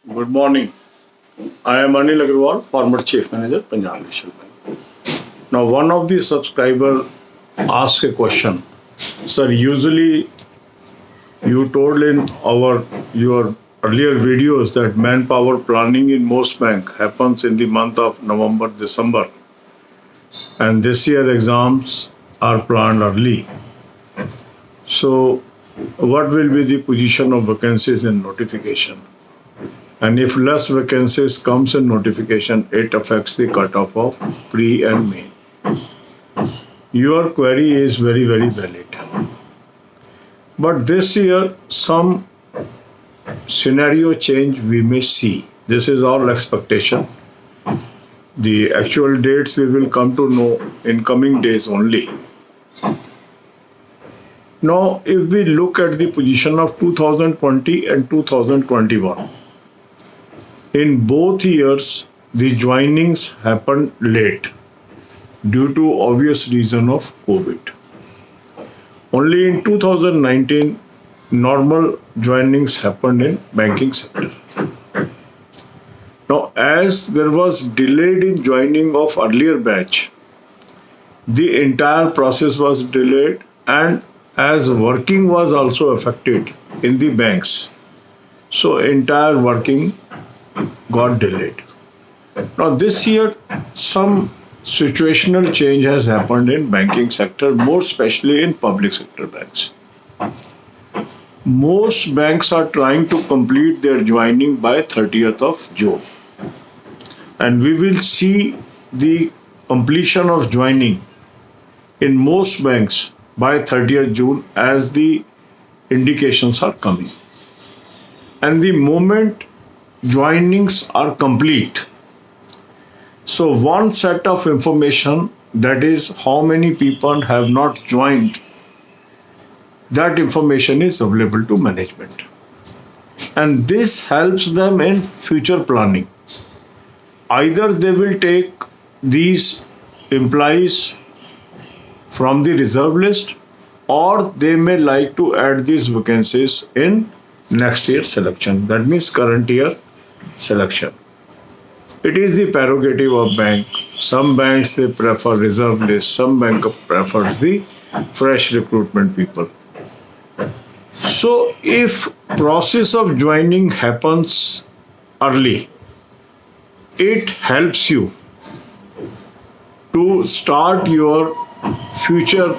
Good morning. I am Anil Agarwal, former Chief Manager, Punjab National Bank. Now, one of the subscribers asked a question. Sir, usually you told in your earlier videos that manpower planning in most bank happens in the month of November, December, and this year exams are planned early. So, what will be the position of vacancies in notification? And if less vacancies comes in notification, it affects the cutoff of pre and main. Your query is very, very valid. But this year, some scenario change we may see. This is our expectation. The actual dates we will come to know in coming days only. Now, if we look at the position of 2020 and 2021, in both years, the joinings happened late due to obvious reason of COVID. Only in 2019, normal joinings happened in banking sector. Now, as there was delayed in joining of earlier batch, the entire process was delayed, and as working was also affected in the banks, so entire working got delayed. Now this year, some situational change has happened in banking sector, more especially in public sector banks. Most banks are trying to complete their joining by 30th of June. And we will see the completion of joining in most banks by 30th June as the indications are coming. And the moment joinings are complete, so one set of information, that is how many people have not joined, that information is available to management. And this helps them in future planning. Either they will take these employees from the reserve list, or they may like to add these vacancies in next year selection. That means current year selection. It is the prerogative of bank. Some banks they prefer reserve list, some bank prefers the fresh recruitment people. So if process of joining happens early, it helps you to start your future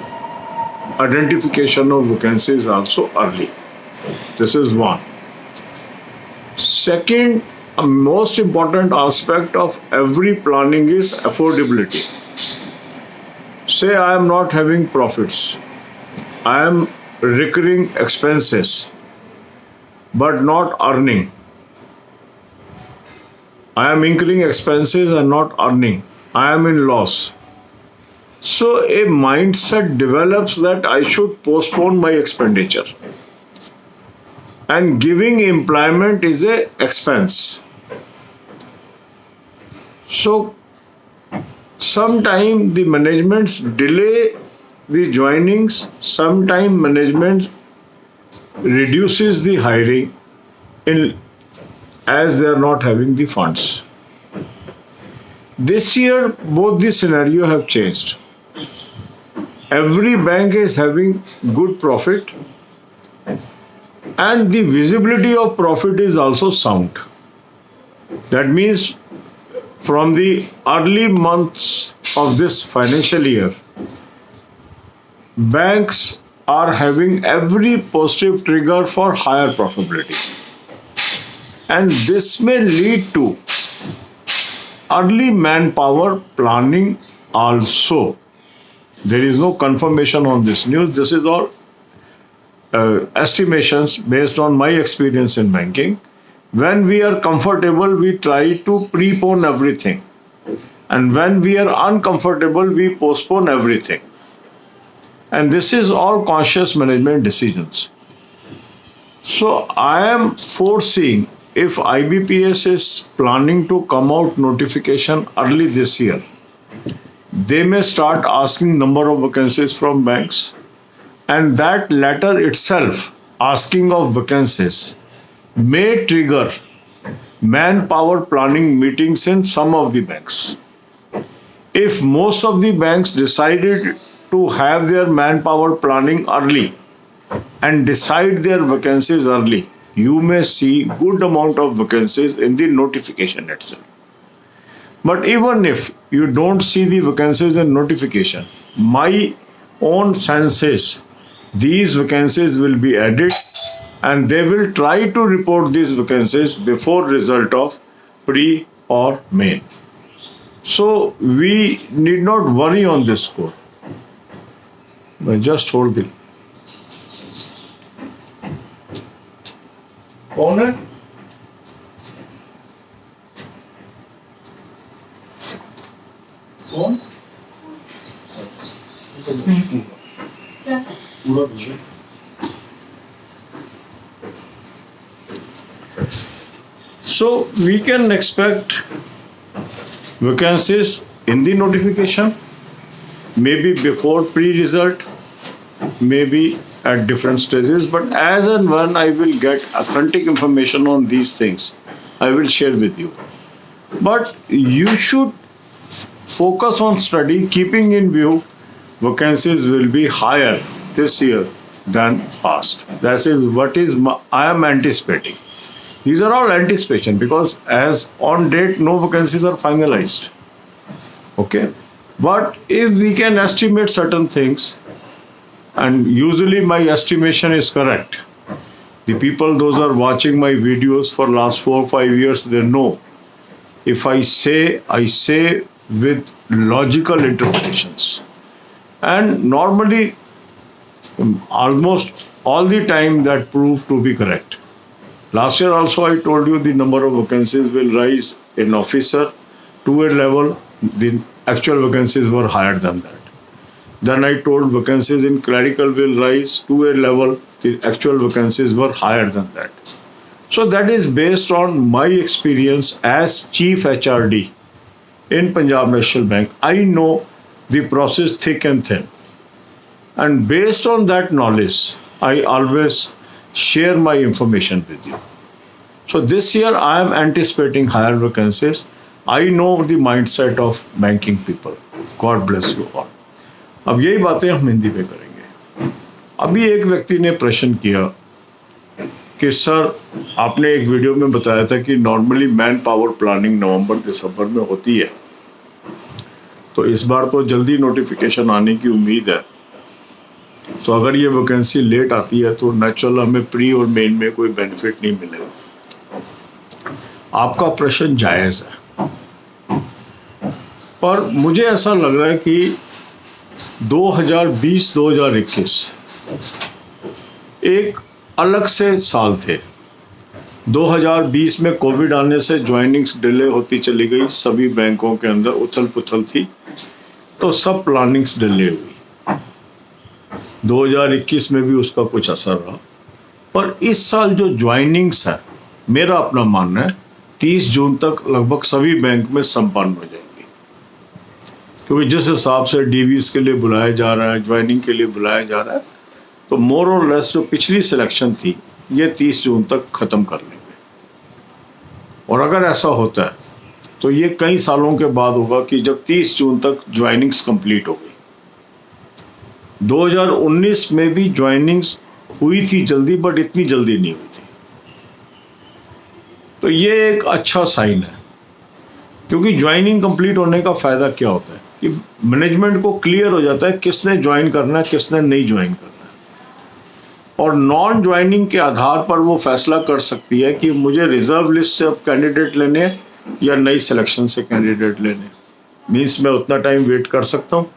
identification of vacancies also early. This is one. Second, a most important aspect of every planning is affordability. Say I am not having profits, I am recurring expenses, but not earning. I am incurring expenses and not earning. I am in loss. So a mindset develops that I should postpone my expenditure. And giving employment is an expense. So sometimes the managements delay the joinings, sometimes management reduces the hiring as they are not having the funds. This year, both the scenario have changed. Every bank is having good profit, and the visibility of profit is also sound. That means from the early months of this financial year, banks are having every positive trigger for higher profitability. And this may lead to early manpower planning also. There is no confirmation on this news. This is all estimations based on my experience in banking. When we are comfortable, we try to prepone everything. And when we are uncomfortable, we postpone everything. And this is all conscious management decisions. So I am foreseeing, if IBPS is planning to come out notification early this year, they may start asking number of vacancies from banks, and that letter itself asking of vacancies may trigger manpower planning meetings in some of the banks. If most of the banks decided to have their manpower planning early and decide their vacancies early, you may see good amount of vacancies in the notification itself. But even if you don't see the vacancies in notification, my own sense is these vacancies will be added and they will try to report these vacancies before result of pre or main. So we need not worry on this score. But just hold the. कौन है? कौन? पूरा So we can expect vacancies in the notification, maybe before pre-result, maybe at different stages, but as and when I will get authentic information on these things, I will share with you. But you should focus on study, keeping in view vacancies will be higher this year than past. That is what I am anticipating. These are all anticipation because as on date no vacancies are finalized. Okay, but if we can estimate certain things, and usually my estimation is correct. The people those are watching my videos for last 4 or 5 years, they know if I say with logical interpretations, and normally almost all the time that proved to be correct. Last year also I told you the number of vacancies will rise in officer 2A level. The actual vacancies were higher than that. Then I told vacancies in clerical will rise 2A level. The actual vacancies were higher than that. So that is based on my experience as Chief HRD in Punjab National Bank. I know the process thick and thin. And based on that knowledge, I always share my information with you. So this year I am anticipating higher vacancies. I know the mindset of banking people. God bless you all. अब यही बातें हम हिंदी में करेंगे. अभी एक व्यक्ति ने प्रश्न किया कि सर आपने एक वीडियो में बताया था कि नॉर्मली मैन पावर प्लानिंग नवंबर दिसंबर में होती है, तो इस बार तो जल्दी नोटिफिकेशन आने की उम्मीद है. तो अगर ये वैकेंसी लेट आती है तो नेचुरल हमें प्री और मेन में कोई बेनिफिट नहीं मिलेगा. आपका प्रश्न जायज़ है, पर मुझे ऐसा लग रहा है कि 2020-2021 एक अलग से साल थे. 2020 में कोविड आने से ज्वाइनिंग्स डिले होती चली गई, सभी बैंकों के अंदर उथल पुथल थी, तो सब प्लानिंग्स डिले हुई. 2021 में भी उसका कुछ असर रहा. पर इस साल जो ज्वाइनिंग्स है, मेरा अपना मानना है 30 जून तक लगभग सभी बैंक में संपन्न हो जाएंगी, क्योंकि जिस हिसाब से डीवीज के लिए बुलाया जा रहा है, ज्वाइनिंग के लिए बुलाया जा रहा है, तो मोर और लेस जो पिछली सिलेक्शन थी ये 30 जून तक ख़त्म कर लेंगे. और अगर ऐसा होता है तो ये कई सालों के बाद होगा कि जब 30 जून तक ज्वाइनिंग्स कंप्लीट हो गई. 2019 में भी ज्वाइनिंग्स हुई थी जल्दी, बट इतनी जल्दी नहीं हुई थी. तो ये एक अच्छा साइन है, क्योंकि ज्वाइनिंग कंप्लीट होने का फ़ायदा क्या होता है कि मैनेजमेंट को क्लियर हो जाता है किसने ज्वाइन करना है, किसने नहीं ज्वाइन करना है, और नॉन ज्वाइनिंग के आधार पर वो फैसला कर सकती है कि मुझे रिजर्व लिस्ट से अब कैंडिडेट लेने या नई सिलेक्शन से कैंडिडेट लेने. मीन्स मैं उतना टाइम वेट कर सकता हूँ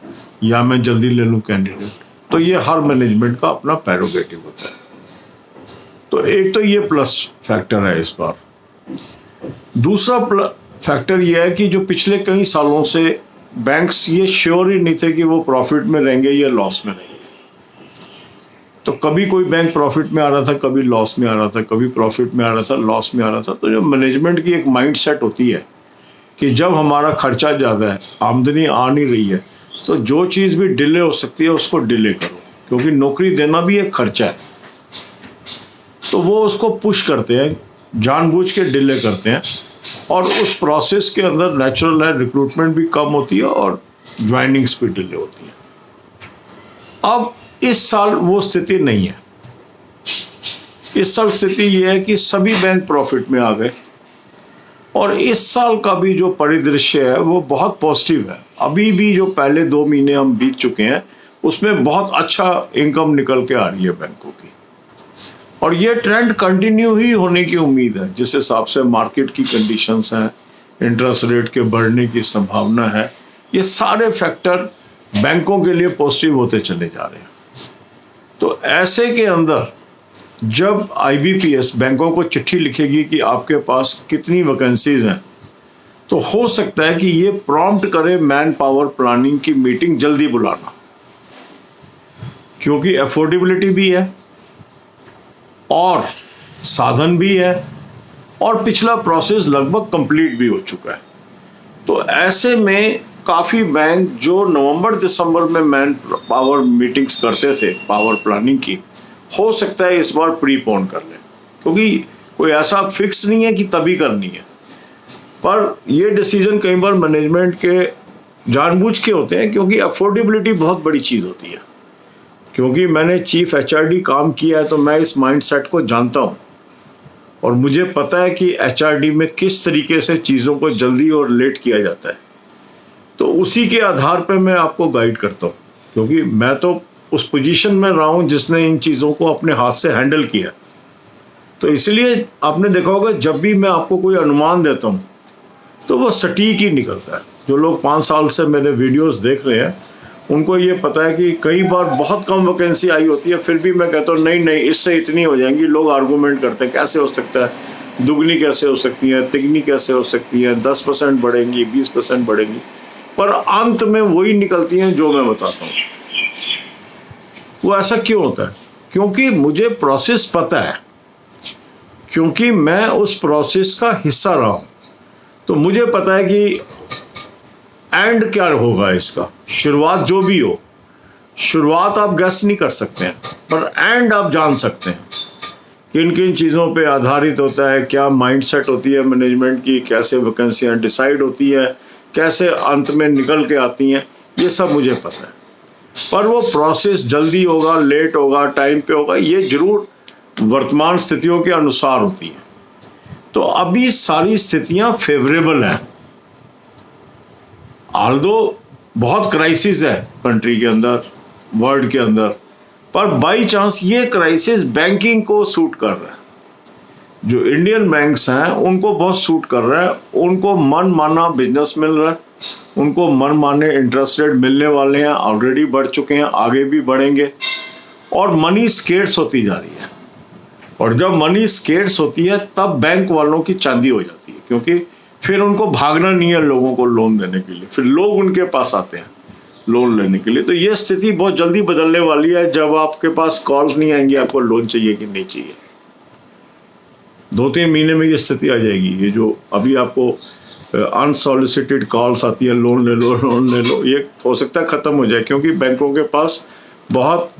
या मैं जल्दी ले लूँ कैंडिडेट. तो ये हर मैनेजमेंट का अपना प्रेरोगेटिव होता है. तो एक तो ये प्लस फैक्टर है इस बार. दूसरा फैक्टर ये है कि जो पिछले कई सालों से बैंक्स ये श्योर ही नहीं थे कि वो प्रॉफिट में रहेंगे या लॉस में रहेंगे. तो कभी कोई बैंक प्रॉफिट में आ रहा था, कभी लॉस में आ रहा था, कभी प्रॉफिट में आ रहा था, लॉस में आ रहा था. तो जो मैनेजमेंट की एक माइंड सेट होती है कि जब हमारा खर्चा ज़्यादा है, आमदनी आ नहीं रही है, तो जो चीज़ भी डिले हो सकती है उसको डिले करो, क्योंकि नौकरी देना भी एक खर्चा है. तो वो उसको पुश करते हैं जानबूझ के डिले करते हैं और उस प्रोसेस के अंदर नेचुरल है रिक्रूटमेंट भी कम होती है और ज्वाइनिंग्स भी डिले होती है। अब इस साल वो स्थिति नहीं है। इस साल स्थिति ये है कि सभी बैंक प्रॉफिट में आ गए और इस साल का भी जो परिदृश्य है वो बहुत पॉजिटिव है। अभी भी जो पहले 2 महीने हम बीत चुके हैं उसमें बहुत अच्छा इनकम निकल के आ रही है बैंकों की और ये ट्रेंड कंटिन्यू ही होने की उम्मीद है। जिस हिसाब से मार्केट की कंडीशंस हैं, इंटरेस्ट रेट के बढ़ने की संभावना है, ये सारे फैक्टर बैंकों के लिए पॉजिटिव होते चले जा रहे हैं। तो ऐसे के अंदर जब आईबीपीएस बैंकों को चिट्ठी लिखेगी कि आपके पास कितनी वैकेंसीज हैं, तो हो सकता है कि ये प्रॉम्प्ट करे मैन पावर प्लानिंग की मीटिंग जल्दी बुलाना, क्योंकि अफोर्डेबिलिटी भी है और साधन भी है और पिछला प्रोसेस लगभग कंप्लीट भी हो चुका है। तो ऐसे में काफ़ी बैंक जो नवंबर दिसंबर में मैन पावर मीटिंग्स करते थे पावर प्लानिंग की, हो सकता है इस बार प्रीपोन कर लें, क्योंकि कोई ऐसा फिक्स नहीं है कि तभी करनी है। पर ये डिसीजन कई बार मैनेजमेंट के जानबूझ के होते हैं, क्योंकि अफोर्डेबिलिटी बहुत बड़ी चीज़ होती है। क्योंकि मैंने चीफ एचआरडी काम किया है तो मैं इस माइंडसेट को जानता हूँ और मुझे पता है कि एचआरडी में किस तरीके से चीज़ों को जल्दी और लेट किया जाता है। तो उसी के आधार पर मैं आपको गाइड करता हूँ, क्योंकि मैं तो उस पोजीशन में रहा हूँ जिसने इन चीज़ों को अपने हाथ से हैंडल किया। तो इसलिए आपने देखा होगा जब भी मैं आपको कोई अनुमान देता हूँ तो वो सटीक ही निकलता है। जो लोग 5 साल से मेरे वीडियोस देख रहे हैं उनको ये पता है कि कई बार बहुत कम वैकेंसी आई होती है, फिर भी मैं कहता हूँ नहीं नहीं इससे इतनी हो जाएंगी। लोग आर्गूमेंट करते हैं कैसे हो सकता है, दुगनी कैसे हो सकती है, तिगनी कैसे हो सकती है, 10% बढ़ेंगी, 20% बढ़ेंगी, पर अंत में वही निकलती हैं जो मैं बताता हूँ। वो ऐसा क्यों होता है? क्योंकि मुझे प्रोसेस पता है, क्योंकि मैं उस प्रोसेस का हिस्सा रहा हूँ। तो मुझे पता है कि एंड क्या होगा इसका। शुरुआत जो भी हो, शुरुआत आप गेस नहीं कर सकते हैं, पर एंड आप जान सकते हैं। किन किन चीज़ों पे आधारित होता है, क्या माइंडसेट होती है मैनेजमेंट की, कैसे वैकेंसियाँ डिसाइड होती है, कैसे अंत में निकल के आती हैं, ये सब मुझे पता है। पर वो प्रोसेस जल्दी होगा, लेट होगा, टाइम पे होगा, ये जरूर वर्तमान स्थितियों के अनुसार होती है। तो अभी सारी स्थितियां फेवरेबल हैं। आल्दो बहुत क्राइसिस है कंट्री के अंदर, वर्ल्ड के अंदर, पर बाई चांस ये क्राइसिस बैंकिंग को सूट कर रहा है। जो इंडियन बैंक्स हैं उनको बहुत सूट कर रहा है। उनको मन माना बिजनेस मिल रहा है, उनको मन माने इंटरेस्ट रेट मिलने वाले हैं, ऑलरेडी बढ़ चुके हैं, आगे भी बढ़ेंगे और मनी स्केर्स होती जा रही है। और जब मनी स्केर्स होती है तब बैंक वालों की चांदी हो जाती है, क्योंकि फिर उनको भागना नहीं है लोगों को लोन देने के लिए, फिर लोग उनके पास आते हैं लोन लेने के लिए। तो ये स्थिति बहुत जल्दी बदलने वाली है, जब आपके पास कॉल्स नहीं आएंगी आपको लोन चाहिए कि नहीं चाहिए। 2-3 महीने में ये स्थिति आ जाएगी। ये जो अभी आपको अनसॉलिसिटेड कॉल्स आती है, लोन ले लो लोन ले लो, ये हो सकता है ख़त्म हो जाए, क्योंकि बैंकों के पास बहुत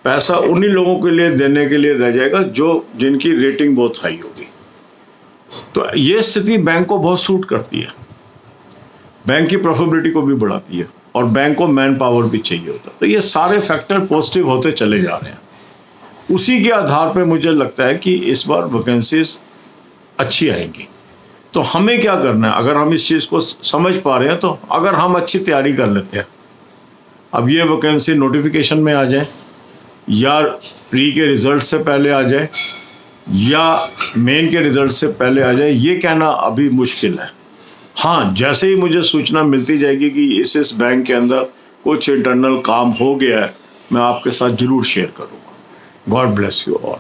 पैसा उन्हीं लोगों के लिए देने के लिए रह जाएगा जो जिनकी रेटिंग बहुत हाई होगी। तो ये स्थिति बैंक को बहुत सूट करती है, बैंक की प्रॉफिटेबिलिटी को भी बढ़ाती है और बैंक को मैन पावर भी चाहिए होता है। तो ये सारे फैक्टर पॉजिटिव होते चले जा रहे हैं। उसी के आधार पर मुझे लगता है कि इस बार वैकेंसीज अच्छी आएंगी। तो हमें क्या करना है, अगर हम इस चीज़ को समझ पा रहे हैं, तो अगर हम अच्छी तैयारी कर लेते हैं, अब ये वैकेंसी नोटिफिकेशन में आ जाए या प्री के रिजल्ट से पहले आ जाए या मेन के रिजल्ट से पहले आ जाए, ये कहना अभी मुश्किल है। हाँ, जैसे ही मुझे सूचना मिलती जाएगी कि इस बैंक के अंदर कुछ इंटरनल काम हो गया है, मैं आपके साथ जरूर शेयर करूँगा। God bless you all.